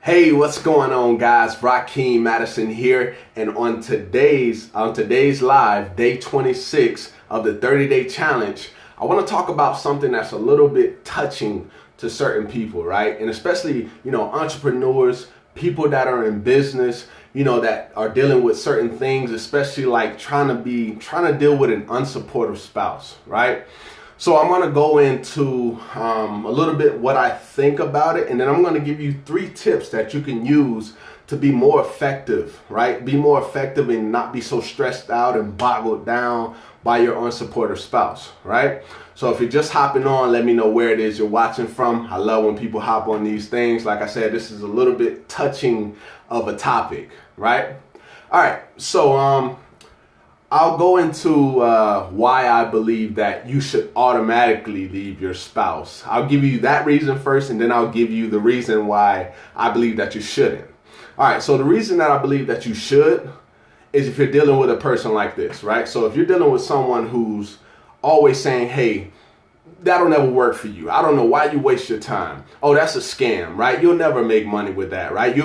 Hey, what's going on, guys? Rakeem, Addison here, and on today's live, day 26 of the 30-day challenge, I want to talk about something that's a little bit touching to certain people, right? And especially, entrepreneurs, people that are in business, that are dealing with certain things, especially like trying to deal with an unsupportive spouse, right? So I'm going to go into a little bit what I think about it, and then I'm going to give you 3 tips that you can use to be more effective, right? Be more effective and not be so stressed out and boggled down by your unsupportive spouse, right? So if you're just hopping on, let me know where it is you're watching from. I love when people hop on these things. Like I said, this is a little bit touching of a topic, right? All right, so I'll go into why I believe that you should automatically leave your spouse. I'll give you that reason first, and then I'll give you the reason why I believe that you shouldn't. All right, so the reason that I believe that you should is if you're dealing with a person like this, right? So if you're dealing with someone who's always saying, hey, that'll never work for you. I don't know why you waste your time. Oh, that's a scam, right? You'll never make money with that, right?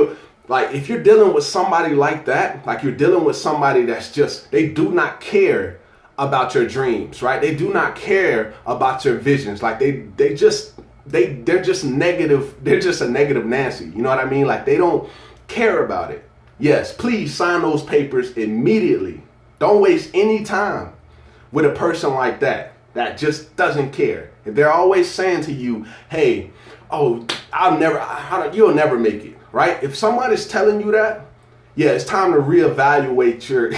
Like, if you're dealing with somebody like that, like you're dealing with somebody that's just, they do not care about your dreams, right? They do not care about your visions. Like they're just negative. They're just a negative Nancy. You know what I mean? Like they don't care about it. Yes, please sign those papers immediately. Don't waste any time with a person like that just doesn't care. If they're always saying to you, hey, oh, you'll never make it. Right? If somebody's telling you that, yeah, it's time to reevaluate your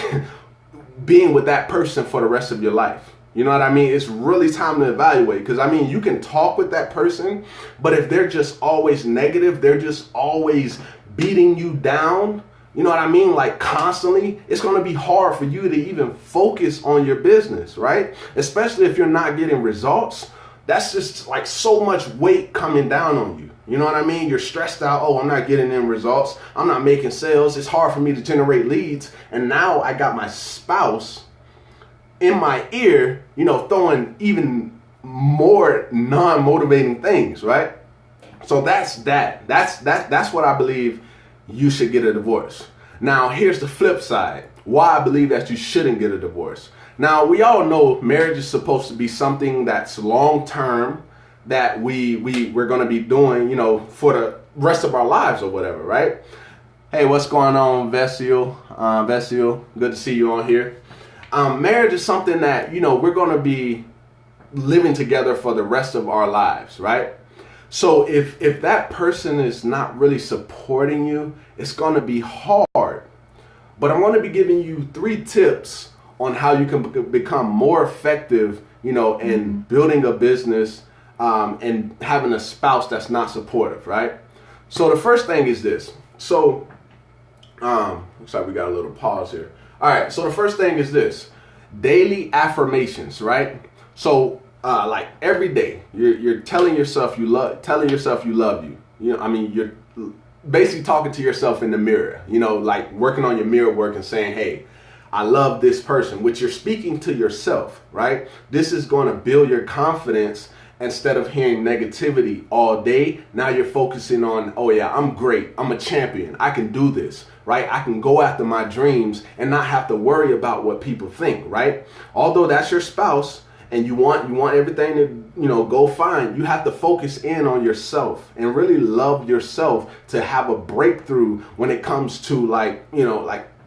being with that person for the rest of your life. You know what I mean? It's really time to evaluate, because you can talk with that person, but if they're just always negative, they're just always beating you down, you know what I mean? Like constantly, it's going to be hard for you to even focus on your business, right? Especially if you're not getting results. That's just like so much weight coming down on you. You know what I mean? You're stressed out. Oh, I'm not getting in results. I'm not making sales. It's hard for me to generate leads. And now I got my spouse in my ear, throwing even more non-motivating things, right? So that's what I believe you should get a divorce. Now, here's the flip side. Why I believe that you shouldn't get a divorce. Now, we all know marriage is supposed to be something that's long-term, that we're going to be doing, for the rest of our lives or whatever, right? Hey, what's going on, Vesio? Vesio, good to see you on here. Marriage is something that, we're going to be living together for the rest of our lives, right? So if that person is not really supporting you, it's going to be hard. But I'm going to be giving you 3 tips on how you can become more effective, in building a business and having a spouse that's not supportive, right? So the first thing is this. So, looks like we got a little pause here. All right, so the first thing is this. Daily affirmations, right? So, like every day, you're telling yourself you love you. You're basically talking to yourself in the mirror, like working on your mirror work and saying, hey, I love this person, which you're speaking to yourself, right? This is going to build your confidence. Instead of hearing negativity all day, now you're focusing on, oh yeah, I'm great. I'm a champion. I can do this, right? I can go after my dreams and not have to worry about what people think, right? Although that's your spouse and you want everything to, go fine, you have to focus in on yourself and really love yourself to have a breakthrough when it comes to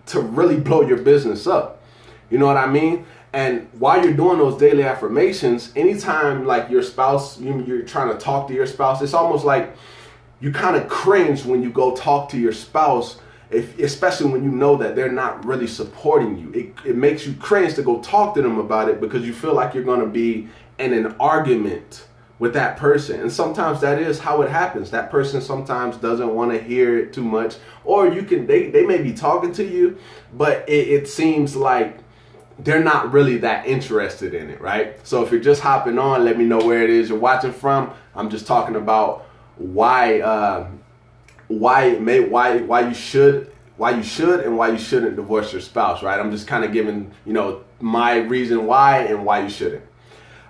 to really blow your business up. You know what I mean? And while you're doing those daily affirmations, anytime like your spouse, you're trying to talk to your spouse, it's almost like you kind of cringe when you go talk to your spouse, especially when you know that they're not really supporting you. It makes you cringe to go talk to them about it because you feel like you're going to be in an argument with that person. And sometimes that is how it happens. That person sometimes doesn't want to hear it too much, or they may be talking to you, but it seems like they're not really that interested in it, right? So if you're just hopping on, let me know where it is you're watching from. I'm just talking about why you should and why you shouldn't divorce your spouse, right? I'm just kind of giving, my reason why and why you shouldn't.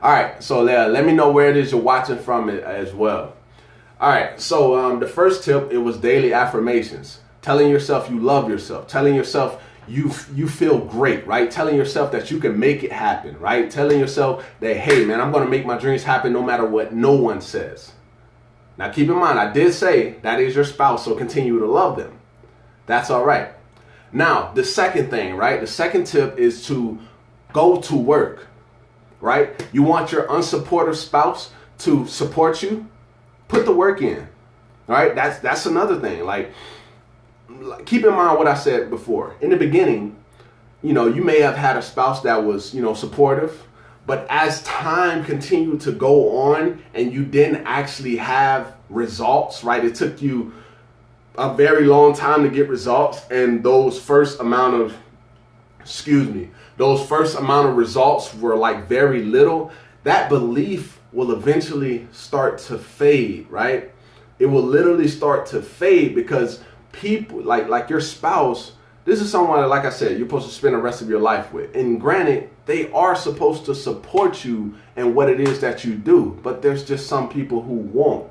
All right, so let me know where it is you're watching from as well. All right, so the first tip, it was daily affirmations. Telling yourself you love yourself, telling yourself you feel great, right? Telling yourself that you can make it happen, right? Telling yourself that, hey man, I'm gonna make my dreams happen no matter what no one says. Now keep in mind, I did say that is your spouse, so continue to love them. That's all right. Now, the second thing, right? The second tip is to go to work, right? You want your unsupportive spouse to support you? Put the work in, all right? That's another thing. Like, keep in mind what I said before. In the beginning, you may have had a spouse that was, supportive, but as time continued to go on and you didn't actually have results, right? It took you a very long time to get results, and those first amount of results were like very little. That belief will eventually start to fade, right? It will literally start to fade because people like your spouse, this is someone that, like I said, you're supposed to spend the rest of your life with. And granted, they are supposed to support you in what it is that you do, but there's just some people who won't.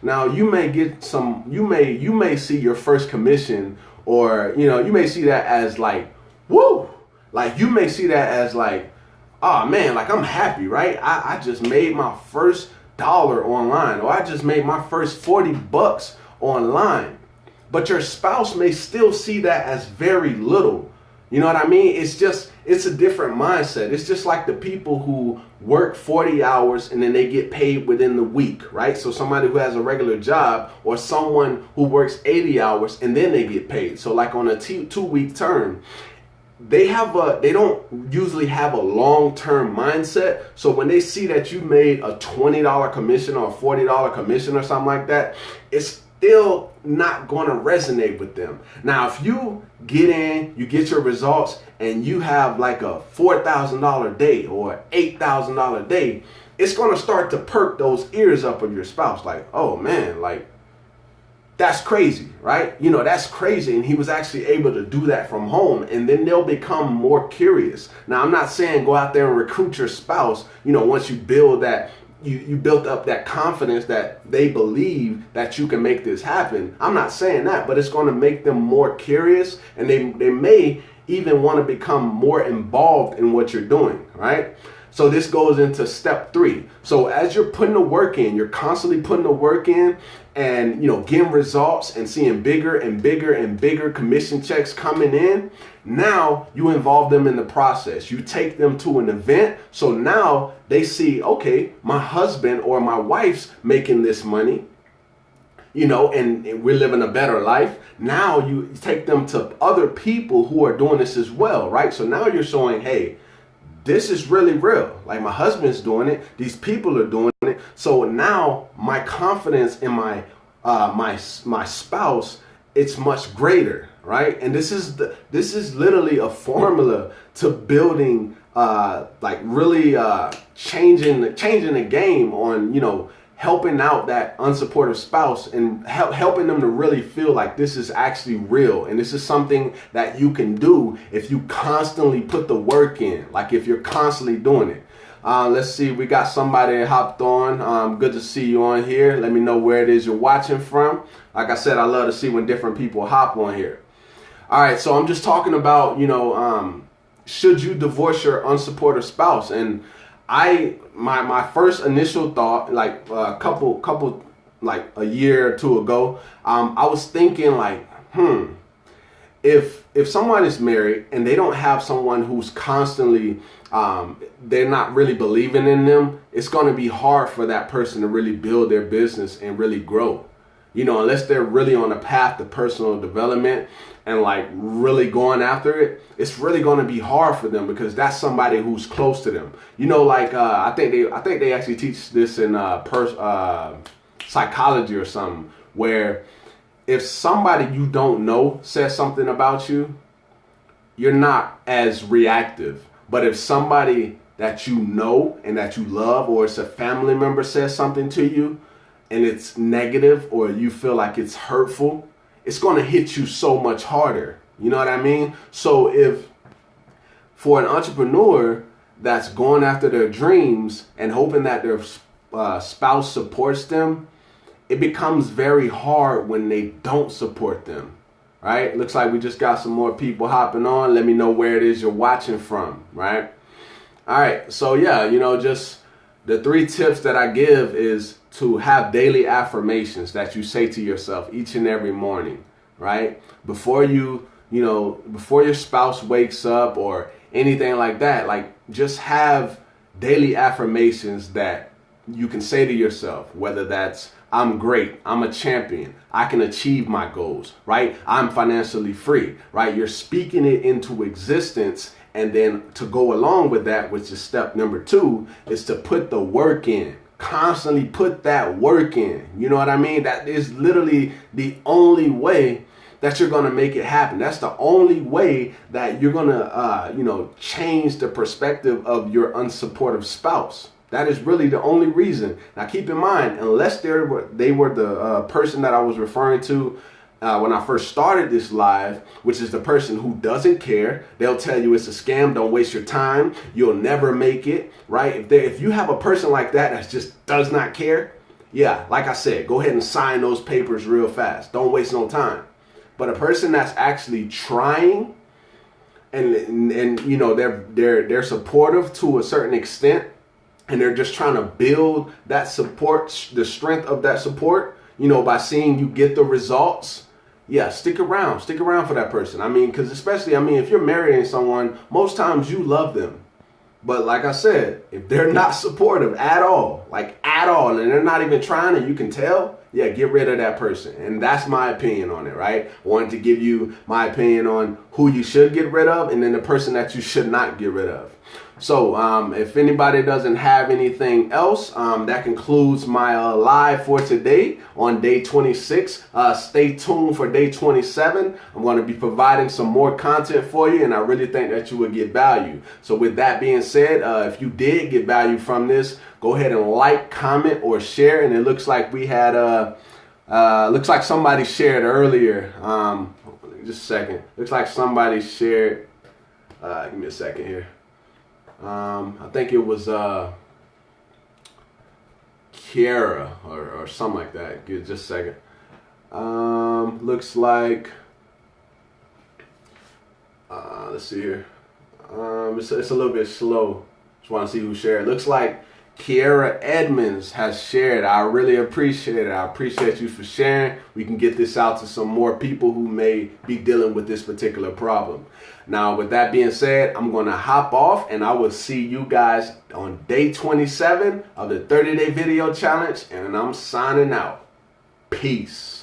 Now, you may get some, you may see your first commission, or, you may see that as like, woo! Like, you may see that as like, oh man, like I'm happy, right? I just made my first dollar online, or I just made my first $40 online. But your spouse may still see that as very little. You know what I mean? It's a different mindset. It's just like the people who work 40 hours and then they get paid within the week, right? So somebody who has a regular job, or someone who works 80 hours and then they get paid. So like on a 2-week term, they don't usually have a long-term mindset. So when they see that you made a $20 commission or a $40 commission or something like that, it's still not going to resonate with them. Now, if you get in, you get your results, and you have like a $4,000 day or $8,000 day, it's going to start to perk those ears up of your spouse. Like, oh man, like that's crazy, right? That's crazy. And he was actually able to do that from home. And then they'll become more curious. Now, I'm not saying go out there and recruit your spouse, once you build that, you built up that confidence that they believe that you can make this happen. I'm not saying that, but it's going to make them more curious, and they may even want to become more involved in what you're doing, right? So this goes into step 3. So as you're putting the work in, you're constantly putting the work in, and getting results and seeing bigger and bigger and bigger commission checks coming in. Now you involve them in the process. You take them to an event. So now they see, okay, my husband or my wife's making this money, and we're living a better life. Now you take them to other people who are doing this as well, right? So now you're showing, hey, this is really real. Like, my husband's doing it. These people are doing it. So now my confidence in my spouse, it's much greater, right? And this is literally a formula to building, really changing the game on, helping out that unsupportive spouse, and helping them to really feel like this is actually real. And this is something that you can do if you constantly put the work in, like if you're constantly doing it. Let's see, we got somebody hopped on. Good to see you on here. Let me know where it is you're watching from. Like I said, I love to see when different people hop on here. All right, so I'm just talking about, should you divorce your unsupportive spouse? And my first initial thought, like a couple like a year or two ago, I was thinking like, if someone is married and they don't have someone who's constantly, they're not really believing in them, it's going to be hard for that person to really build their business and really grow. Unless they're really on a path to personal development and like really going after it, it's really going to be hard for them, because that's somebody who's close to them. I think they actually teach this in psychology or something, where if somebody you don't know says something about you, you're not as reactive. But if somebody that you know and that you love, or it's a family member, says something to you and it's negative, or you feel like it's hurtful, it's going to hit you so much harder. You know what I mean? So if for an entrepreneur that's going after their dreams and hoping that their spouse supports them, it becomes very hard when they don't support them, right? Looks like we just got some more people hopping on. Let me know where it is you're watching from, right? All right, so yeah, just the 3 tips that I give is to have daily affirmations that you say to yourself each and every morning, right? Before before your spouse wakes up or anything like that, like just have daily affirmations that you can say to yourself, whether that's I'm great, I'm a champion, I can achieve my goals, right? I'm financially free, right? You're speaking it into existence. And then to go along with that, which is step number 2, is to put the work in. Constantly put that work in. You know what I mean? That is literally the only way that you're going to make it happen. That's the only way that you're going to, change the perspective of your unsupportive spouse. That is really the only reason. Now, keep in mind, unless they were the person that I was referring to when I first started this live, which is the person who doesn't care. They'll tell you it's a scam. Don't waste your time. You'll never make it, right? If you have a person like that just does not care, yeah, like I said, go ahead and sign those papers real fast. Don't waste no time. But a person that's actually trying and they're supportive to a certain extent, and they're just trying to build that support, the strength of that support, by seeing you get the results. Yeah, stick around for that person. I mean, because especially, if you're marrying someone, most times you love them. But like I said, if they're not supportive at all, and they're not even trying, and you can tell, yeah, get rid of that person. And that's my opinion on it, right? I wanted to give you my opinion on who you should get rid of and then the person that you should not get rid of. So if anybody doesn't have anything else, that concludes my live for today on day 26. Stay tuned for day 27. I'm going to be providing some more content for you, and I really think that you will get value. So with that being said, if you did get value from this, go ahead and like, comment, or share. And it looks like we had looks like somebody shared earlier. Just a second. Looks like somebody shared. Give me a second here. I think it was Kiara or something like that. Give just a second. Looks like let's see here. It's a little bit slow. Just want to see who shared. Looks like Kiara Edmonds has shared. I really appreciate it. I appreciate you for sharing. We can get this out to some more people who may be dealing with this particular problem. Now, with that being said, I'm going to hop off, and I will see you guys on day 27 of the 30-day video challenge, and I'm signing out. Peace.